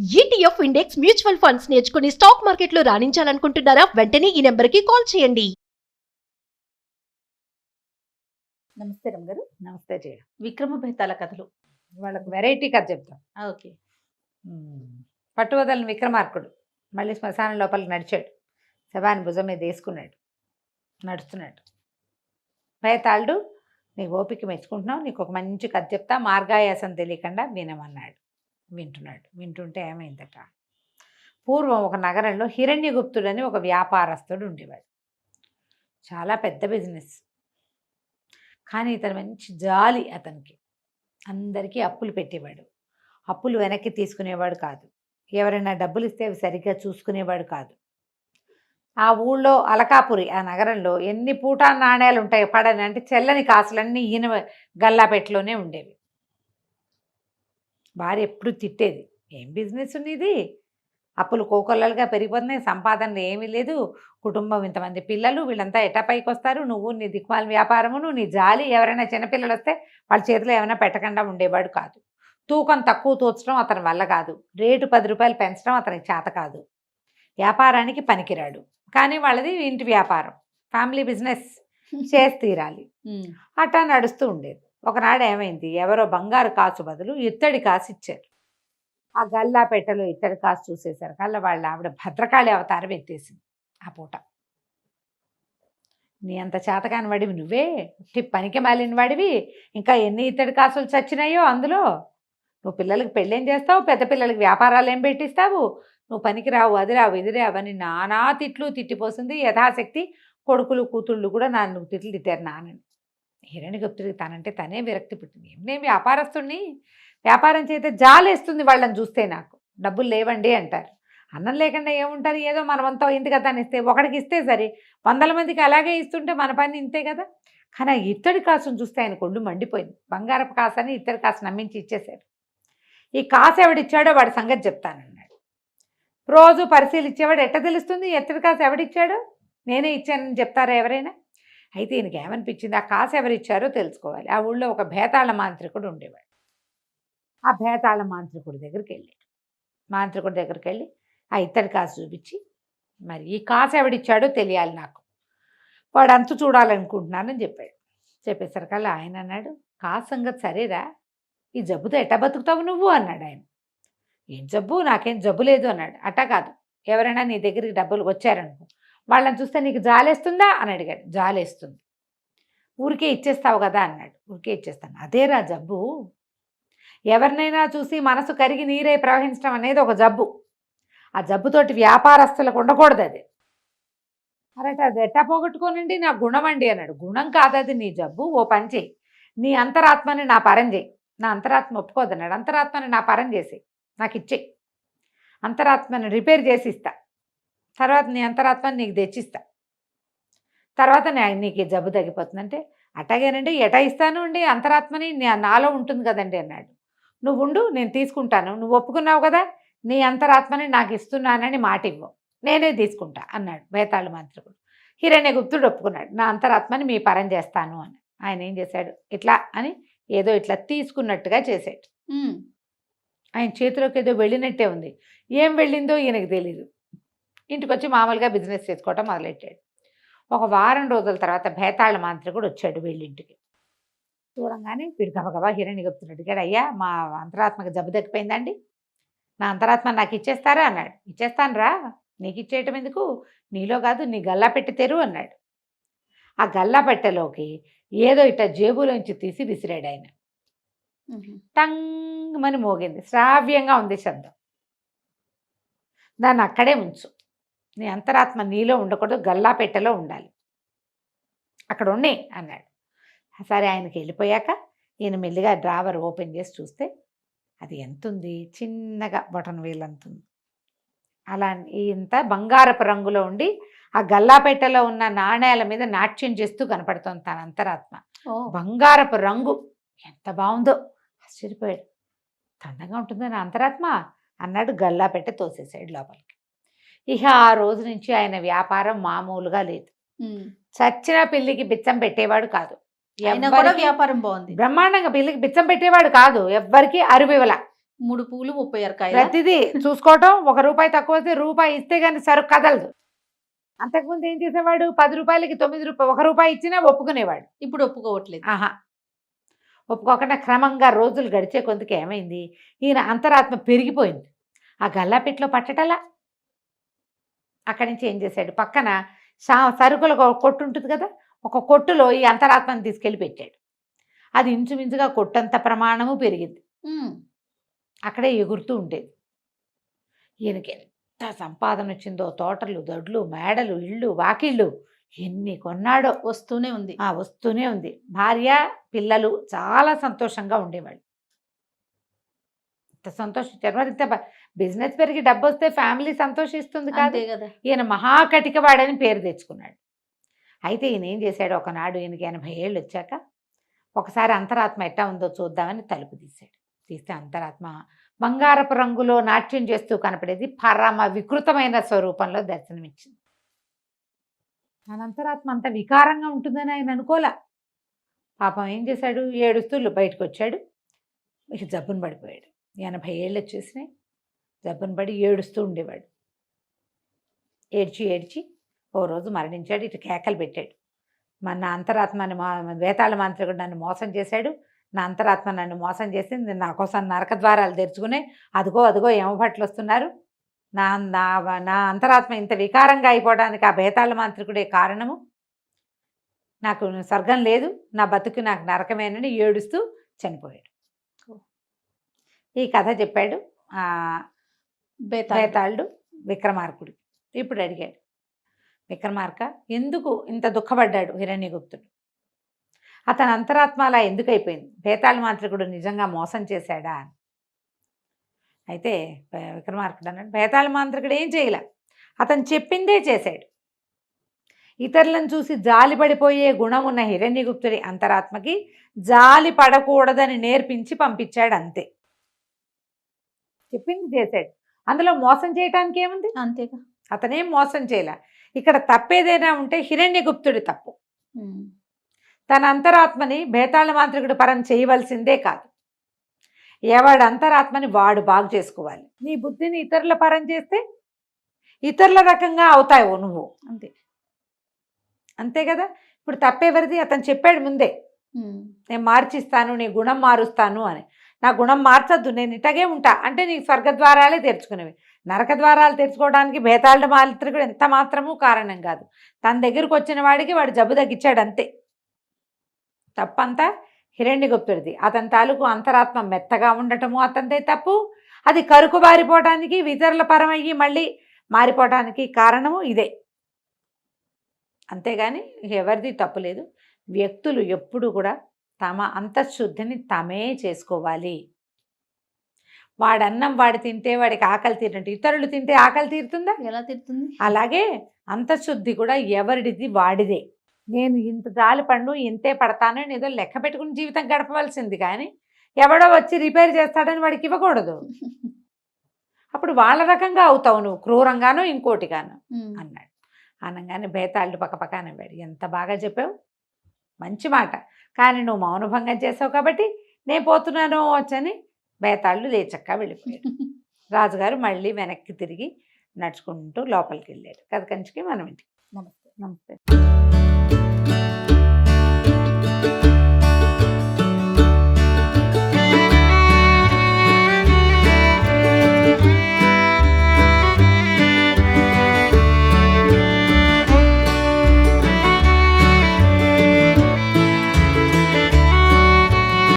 ETF index mutual funds నేర్చుకుని stock మార్కెట్లో రాణించాలనుకుంటున్నారా? వెంటనే ఈ నెంబర్కి కాల్ చేయండి. నమస్తే రమ్ గారు. నమస్తే జయ. విక్రమ బేతాళ కథలు. వాళ్ళకు వెరైటీ కథ చెప్తాం. ఓకే. పట్టువదలని విక్రమార్కుడు మళ్ళీ శ్మశానం లోపలికి నడిచాడు. శవాన్ని భుజం మీద వేసుకున్నాడు, నడుస్తున్నాడు. బేతాళుడు, నీకు ఓపిక మెచ్చుకుంటున్నావు, నీకు ఒక మంచి కథ చెప్తా, మార్గాయాసం తెలియకుండా వినమన్నాడు. వింటున్నాడు. వింటుంటే ఏమైందట, పూర్వం ఒక నగరంలో హిరణ్యగుప్తుడని ఒక వ్యాపారస్తుడు ఉండేవాడు. చాలా పెద్ద బిజినెస్. కానీ ఇతను మంచి జాలి. అతనికి అందరికీ అప్పులు పెట్టేవాడు. అప్పులు వెనక్కి తీసుకునేవాడు కాదు. ఎవరైనా డబ్బులు ఇస్తే అవి సరిగ్గా చూసుకునేవాడు కాదు. ఆ ఊళ్ళో అలకాపురి, ఆ నగరంలో ఎన్ని పూటా నాణ్యాలు ఉంటాయి పడని అంటే చెల్లని కాసులన్నీ ఈయన గల్లాపెట్టలోనే ఉండేవి. భార్య ఎప్పుడు తిట్టేది, ఏం బిజినెస్ ఉంది ఇది, అప్పులు కోకొల్లలుగా పెరిగిపోతున్నాయి, సంపాదనలు ఏమీ లేదు, కుటుంబం ఇంతమంది పిల్లలు, వీళ్ళంతా ఎటా పైకి వస్తారు, నువ్వు నీ దిక్మాల వ్యాపారమును నీ జాలి, ఎవరైనా చిన్నపిల్లలు వస్తే వాళ్ళ చేతిలో ఏమైనా పెట్టకుండా ఉండేవాడు కాదు. తూకం తక్కువ తోచడం అతని వల్ల కాదు, రేటు 10 రూపాయలు పెంచడం అతనికి చేత కాదు, వ్యాపారానికి పనికిరాడు. కానీ వాళ్ళది ఇంటి వ్యాపారం, ఫ్యామిలీ బిజినెస్, చేసి తీరాలి. అట్టా నడుస్తూ ఉండేది. ఒకనాడు ఏమైంది, ఎవరో బంగారు కాసు బదులు ఇత్తడి కాసు ఇచ్చారు. ఆ గల్లా పెట్టెలో ఇత్తడి కాసు చూసేశారు కల్లా వాళ్ళ ఆవిడ భద్రకాళి అవతారం ఎత్తేసింది. ఆ పూట, నీ అంత చేతకాని వాడివి నువ్వే, పనికి మాలిన వాడివి, ఇంకా ఎన్ని ఇత్తడి కాసులు చచ్చినాయో అందులో, నువ్వు పిల్లలకి పెళ్ళేం చేస్తావు, పెద్ద పిల్లలకి వ్యాపారాలు ఏం పెట్టిస్తావు, నువ్వు పనికి రావు, అది రావు, ఇది రావు అని నానా తిట్లు తిట్టిపోసింది. యథాశక్తి కొడుకులు కూతుళ్ళు కూడా నన్ను తిట్లు తిట్టారు నాన్నని. హిరణ్యగుప్తుడికి తనంటే తనే విరక్తి పుట్టింది. నేను వ్యాపారస్తుడిని, వ్యాపారం చేస్తే జాలేస్తుంది వాళ్ళని చూస్తే, నాకు డబ్బులు లేవండి అంటారు. అన్నం లేకుండా ఏముంటారు, ఏదో మనమంతా ఇంటి కదా ఇస్తే, ఒకడికి ఇస్తే సరే, 100 మందికి అలాగే ఇస్తుంటే మన పని ఇంతే కదా. కానీ ఆ ఇత్తడి కాసును చూస్తే ఆయన కొళ్ళు మండిపోయింది. బంగారపు కాసని ఇత్తడి కాసు నమ్మించి ఇచ్చేశారు. ఈ కాసు ఎవడిచ్చాడో వాడి సంగతి చెప్తానన్నాడు. రోజు పరిశీలించేవాడు ఎట్ట తెలుస్తుంది ఇత్తడి కాసు ఎవడిచ్చాడో, నేనే ఇచ్చానని చెప్తారా ఎవరైనా? అయితే ఈయనకి ఏమనిపించింది, ఆ కాసు ఎవరిచ్చారో తెలుసుకోవాలి. ఆ ఊళ్ళో ఒక భేతాళ మాంత్రికుడు ఉండేవాడు. ఆ భేతాళ మాంత్రికుడి దగ్గరికి వెళ్ళాడు. మాంత్రికుడి దగ్గరికి వెళ్ళి ఆ ఇత్తడి కాసు చూపించి, మరి ఈ కాసు ఎవడిచ్చాడో తెలియాలి నాకు, వాడు అంతు చూడాలనుకుంటున్నానని చెప్పాడు. చెప్పేసరికల్లా ఆయన అన్నాడు, కాసు సంగతి సరేరా, ఈ జబ్బుతో ఎట్టా బతుకుతావు నువ్వు అన్నాడు ఆయన. ఏం జబ్బు, నాకేం జబ్బు లేదు అన్నాడు. అట్టా కాదు, ఎవరైనా నీ దగ్గరికి డబ్బులు వచ్చారనుకో, వాళ్ళని చూస్తే నీకు జాలేస్తుందా అని అడిగాడు. జాలేస్తుంది. ఊరికే ఇచ్చేస్తావు కదా అన్నాడు. ఊరికే ఇచ్చేస్తాను. అదేరా జబ్బు, ఎవరినైనా చూసి మనసు కరిగి నీరే ప్రవహించడం అనేది ఒక జబ్బు. ఆ జబ్బుతోటి వ్యాపారస్తులకు ఉండకూడదు అది. అరట అది ఎట్టా పోగొట్టుకోనండి, నా గుణం అండి అన్నాడు. గుణం కాదది, నీ జబ్బు. ఓ పని చేయి, నీ అంతరాత్మని నా పరం చేయి. నా అంతరాత్మ ఒప్పుకోదన్నాడు. అంతరాత్మని నా పరం చేసి నాకు ఇచ్చేయి, అంతరాత్మని రిపేర్ చేసి ఇస్తా, తర్వాత నీ అంతరాత్మని నీకు తెచ్చిస్తా, తర్వాత నీకు ఈ జబ్బు తగ్గిపోతుందంటే, అట్టాగేనండి ఎటా ఇస్తాను అండి అంతరాత్మని, నాలో ఉంటుంది కదండి అన్నాడు. నువ్వు ఉండు, నేను తీసుకుంటాను, నువ్వు ఒప్పుకున్నావు కదా, నీ అంతరాత్మని నాకు ఇస్తున్నానని మాట ఇవ్వు, నేనే తీసుకుంటా అన్నాడు బేతాళ మాంత్రికుడు. హిరణ్యగుప్తుడు ఒప్పుకున్నాడు, నా అంతరాత్మని మీ పరం చేస్తాను అని. ఆయన ఏం చేశాడు, ఇట్లా అని ఏదో ఇట్లా తీసుకున్నట్టుగా చేశాడు. ఆయన చేతిలోకి ఏదో వెళ్ళినట్టే ఉంది. ఏం వెళ్ళిందో ఈయనకు తెలీదు. ఇంటికి వచ్చి మామూలుగా బిజినెస్ చేసుకోవటం మొదలెట్టాడు. ఒక వారం రోజుల తర్వాత భేతాళ మాంత్రికుడు వచ్చాడు వీళ్ళింటికి. చూడంగానే వీడు గబగబా హిరణ్యగుప్తుడు అడిగాడు, అయ్యా మా అంతరాత్మకి జబ్బు తగ్గిపోయిందండి, నా అంతరాత్మ నాకు ఇచ్చేస్తారా అన్నాడు. ఇచ్చేస్తాను రా, నీకు ఇచ్చేయటం ఎందుకు, నీలో కాదు నీ గల్లా పెట్టి తెరు అన్నాడు. ఆ గల్లా పెట్టెలోకి ఏదో ఇట్లా జేబులోంచి తీసి విసిరాడు ఆయన. టంగమని మోగింది, శ్రావ్యంగా ఉంది శబ్దం. దాన్ని అక్కడే ఉంచు, నీ అంతరాత్మ నీలో ఉండకూడదు, గల్లా పెట్టెలో ఉండాలి, అక్కడ ఉన్నాయి అన్నాడు. సరే, ఆయనకి వెళ్ళిపోయాక ఈయన మెల్లిగా డ్రావర్ ఓపెన్ చేసి చూస్తే అది ఎంత ఉంది, చిన్నగా బొటన్ వేలు అంతుంది. అలా ఇంత బంగారపు రంగులో ఉండి ఆ గల్లాపెట్టెలో ఉన్న నాణ్యాల మీద నాట్యం చేస్తూ కనపడుతోంది తన అంతరాత్మ. బంగారపు రంగు ఎంత బాగుందో, ఆశ్చర్యపోయాడు. తండంగా ఉంటుందా నా అంతరాత్మ అన్నాడు. గల్లాపెట్టె తోసేసాడు లోపలికి. ఇక ఆ రోజు నుంచి ఆయన వ్యాపారం మామూలుగా లేదు. చచ్చిన పిల్లికి బిచ్చం పెట్టేవాడు కాదు. వ్యాపారం బాగుంది, బ్రహ్మాండంగా పిల్లికి బిచ్చం పెట్టేవాడు కాదు, ఎవ్వరికి అరువివల. 3 పువ్వులు 36 కాయలు. ప్రతిదీ చూసుకోవటం. ₹1 తక్కువ వస్తే రూపాయి ఇస్తే కానీ సరుకు కదలదు. అంతకుముందు ఏం చేసేవాడు, ₹10కి ₹9 ఇచ్చినా ఒప్పుకునేవాడు. ఇప్పుడు ఒప్పుకోవట్లేదు. ఆహా, ఒప్పుకోకుండా క్రమంగా రోజులు గడిచే కొందుకు ఏమైంది, ఈయన అంతరాత్మ పెరిగిపోయింది. ఆ గల్లాపెట్లో పట్టటలా. అక్కడి నుంచి ఏం చేశాడు, పక్కన సరుకుల కొట్టు ఉంటుంది కదా, ఒక కొట్టులో ఈ అంతరాత్మని తీసుకెళ్ళి పెట్టాడు. అది ఇంచుమించుగా కొట్టంత ప్రమాణము పెరిగింది. అక్కడే ఎగురుతూ ఉండేది. ఈయనకి ఎంత సంపాదన వచ్చిందో, తోటలు, దొడ్లు, మేడలు, ఇళ్ళు, వాకిళ్ళు ఎన్ని కొన్నాడో. వస్తూనే ఉంది. వస్తూనే ఉంది. భార్య, పిల్లలు చాలా సంతోషంగా ఉండేవాళ్ళు. ఇంత సంతోషించారు. మరి ఇంత బిజినెస్ పెరిగి డబ్బు వస్తే ఫ్యామిలీ సంతోషిస్తుంది కాదు అంతే కదా. ఈయన మహాకటికవాడని పేరు తెచ్చుకున్నాడు. అయితే ఈయన ఏం చేశాడు, ఒకనాడు ఈయనకి 80 ఏళ్ళు వచ్చాక ఒకసారి అంతరాత్మ ఎట్టా ఉందో చూద్దామని తలుపు తీశాడు. తీస్తే అంతరాత్మ బంగారపు రంగులో నాట్యం చేస్తూ కనపడేది. పరమ వికృతమైన స్వరూపంలో దర్శనమిచ్చింది. ఆయన అంతరాత్మ అంత వికారంగా ఉంటుందని ఆయన అనుకోలే. పాపం ఏం చేశాడు, ఏడుస్తూ బయటకు వచ్చాడు. ఇక జబ్బును పడిపోయాడు. 80 ఏళ్ళు వచ్చేసినాయి. జబ్బును పడి ఏడుస్తూ ఉండేవాడు. ఏడ్చి ఏడ్చి ఓ రోజు మరణించాడు. ఇటు కేకలు పెట్టాడు, నా అంతరాత్మని వేతాళ మాంత్రికుడు నన్ను మోసం చేశాడు, నా అంతరాత్మ నన్ను మోసం చేసింది, నా కోసం నరక ద్వారాలు తెరుచుకునే, అదిగో అదిగో యమభట్లు వస్తున్నారు, నా నా నా అంతరాత్మ ఇంత వికారంగా అయిపోవడానికి ఆ బేతాళ మాంత్రికుడే కారణము, నాకు స్వర్గం లేదు, నా బతుకు నాకు నరకమేనని ఏడుస్తూ చనిపోయాడు. ఈ కథ చెప్పాడు బేతాళుడు విక్రమార్కుడు. ఇప్పుడు అడిగాడు, విక్రమార్క, ఎందుకు ఇంత దుఃఖపడ్డాడు హిరణ్యగుప్తుడు? అతని అంతరాత్మ అలా ఎందుకు అయిపోయింది? బేతాళ మాంత్రికుడు నిజంగా మోసం చేశాడా? అయితే విక్రమార్కుడు అన్నాడు, బేతాళ మాంత్రికుడు ఏం చేయలే, అతను చెప్పిందే చేశాడు. ఇతరులను చూసి జాలి పడిపోయే గుణం ఉన్న హిరణ్యగుప్తుడి అంతరాత్మకి జాలి పడకూడదని నేర్పించి పంపించాడు అంతే. చెప్పింది చేశాడు. అందులో మోసం చేయటానికి ఏముంది? అంతేగా. అతనేం మోసం చేయలే. ఇక్కడ తప్పేదైనా ఉంటే హిరణ్యగుప్తుడి తప్పు. తన అంతరాత్మని బేతాళ మాంత్రికుడు పరం చేయవలసిందే కాదు. ఎవడి అంతరాత్మని వాడు బాగు చేసుకోవాలి. నీ బుద్ధిని ఇతరుల పరం చేస్తే ఇతరుల రకంగా అవుతావు నువ్వు. అంతే అంతే కదా. ఇప్పుడు తప్పేవరిది? అతను చెప్పాడు ముందే, నేను మార్చిస్తాను, నీ గుణం మారుస్తాను అని. నా గుణం మార్చద్దు, నేను ఇట్టగే ఉంటా అంటే నీకు స్వర్గద్వారాలే తెరుచుకునేవి. నరక ద్వారాలు తెరుచుకోవడానికి బేతాళ మాంత్రికుడు ఎంత మాత్రమూ కారణం కాదు. తన దగ్గరకు వచ్చిన వాడికి వాడు జబ్బు తగ్గించాడు అంతే. తప్పంతా హిరణ్యగుప్తుడిది. అతని తాలూకు అంతరాత్మ మెత్తగా ఉండటము అతనిదే తప్పు. అది కరుకు బారిపోవటానికి, ఇతరుల పరమయ్యి మళ్ళీ మారిపోవటానికి కారణము ఇదే. అంతేగాని ఎవరిది తప్పు లేదు. వ్యక్తులు ఎప్పుడు కూడా తమ అంతఃశుద్ధిని తమే చేసుకోవాలి. వాడు అన్నం వాడు తింటే వాడికి ఆకలి తీరినట్టు ఇతరులు తింటే ఆకలి తీరుతుందా? ఎలా తీరుతుంది? అలాగే అంతఃశుద్ధి కూడా ఎవరిది వాడిదే. నేను ఇంత జాలి పన్ను ఇంతే పడతాను అని ఏదో లెక్క పెట్టుకుని జీవితం గడపవలసింది, కానీ ఎవడో వచ్చి రిపేర్ చేస్తాడని వాడికి ఇవ్వకూడదు. అప్పుడు వాళ్ళ రకంగా అవుతావు నువ్వు, క్రూరంగానో ఇంకోటిగాను అన్నాడు. అనగానే బేతాళుడు పక్కపక్క నవ్వాడు. ఎంత బాగా చెప్పావు, మంచి మాట, కానీ నువ్వు మౌనభంగం చేసావు కాబట్టి నేను పోతున్నాను వచ్చని బేతాళుడు లేచక్కా వెళ్ళిపోయాడు. రాజుగారు మళ్ళీ వెనక్కి తిరిగి నడుచుకుంటూ లోపలికి వెళ్ళాడు. కథ కంచికి మనం ఇంటికి. నమస్తే. నమస్తే.